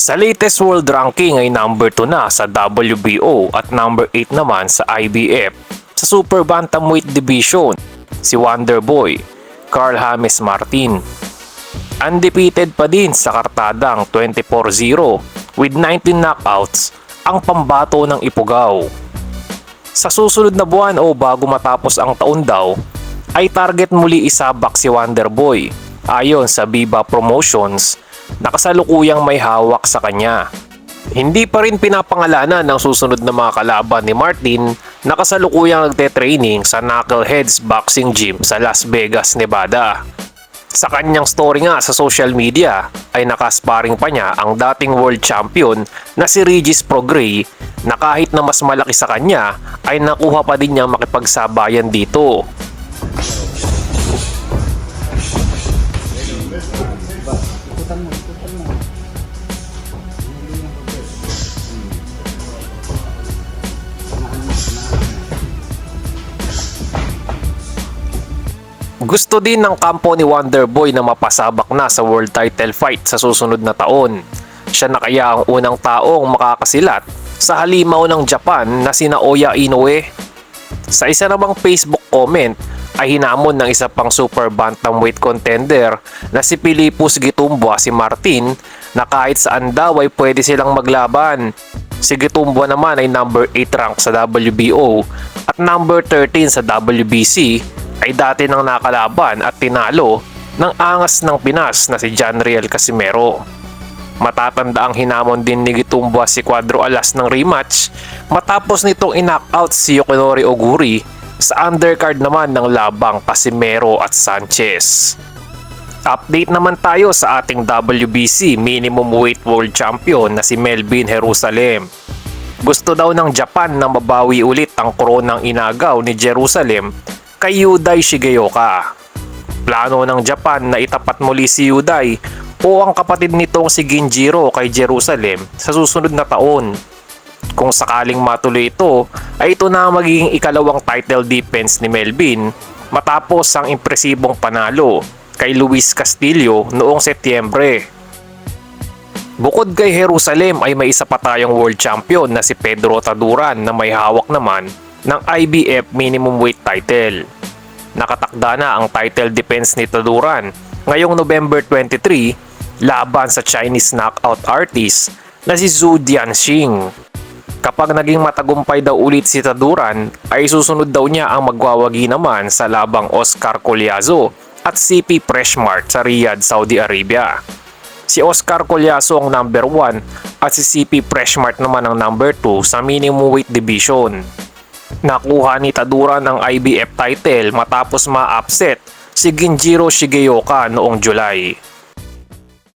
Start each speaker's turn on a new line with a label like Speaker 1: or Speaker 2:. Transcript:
Speaker 1: Sa latest world ranking ay number 2 na sa WBO at number 8 naman sa IBF. Sa Super Bantamweight Division, si Wonderboy, Carl James Martin. Undefeated pa din sa kartadang 24-0 with 19 knockouts ang pambato ng Ifugao. Sa susunod na buwan o bago matapos ang taon daw, ay target muli isabak si Wonderboy ayon sa Viva Promotions na kasalukuyang may hawak sa kanya. Hindi pa rin pinapangalanan ng susunod na mga kalaban ni Martin na kasalukuyang nagte-training sa Knuckleheads Boxing Gym sa Las Vegas, Nevada. Sa kanyang story nga sa social media ay nakasparing pa niya ang dating world champion na si Regis Prograis na kahit na mas malaki sa kanya ay nakuha pa din niyang makipagsabayan dito. Gusto din ng kampo ni Wonderboy na mapasabak na sa world title fight sa susunod na taon. Siya na kaya ang unang taong makakasilat sa halimaw ng Japan na sina Oya Inoue. Sa isa namang Facebook comment ay hinamon ng isa pang super bantamweight contender na si Pilipus Gitumbua si Martin na kahit saan daw ay pwede silang maglaban. Si Gitumbua naman ay number 8 rank sa WBO at number 13 sa WBC ay dati nang nakalaban at tinalo ng angas ng Pinas na si John Riel Casimero. Matatanda ang hinamon din ni Gitumbua si Cuadro Alas ng rematch matapos nitong in-knockout si Yukinori Oguri sa undercard naman ng labang Casimero at Sanchez. Update naman tayo sa ating WBC minimum weight world champion na si Melvin Jerusalem. Gusto daw ng Japan na mabawi ulit ang koronang inagaw ni Jerusalem kay Yudai Shigeoka. Plano ng Japan na itapat muli si Yudai o ang kapatid nitong si Ginjiro kay Jerusalem sa susunod na taon. Kung sakaling matuloy ito, ay ito na magiging ikalawang title defense ni Melvin matapos ang impresibong panalo kay Luis Castillo noong Setyembre. Bukod kay Jerusalem ay may isa pa tayong world champion na si Pedro Taduran na may hawak naman ng IBF minimum weight title. Nakatakda na ang title defense ni Taduran ngayong November 23 laban sa Chinese knockout artist na si Zhu Dianxing. Kapag naging matagumpay daw ulit si Taduran ay susunod daw niya ang magwawagi naman sa labang Oscar Collazo at CP Freshmart sa Riyadh, Saudi Arabia. Si Oscar Collazo ang number 1 at si CP Freshmart naman ang number 2 sa minimum weight division. Nakuha ni Taduran ang IBF title matapos ma-upset si Ginjiro Shigeoka noong July.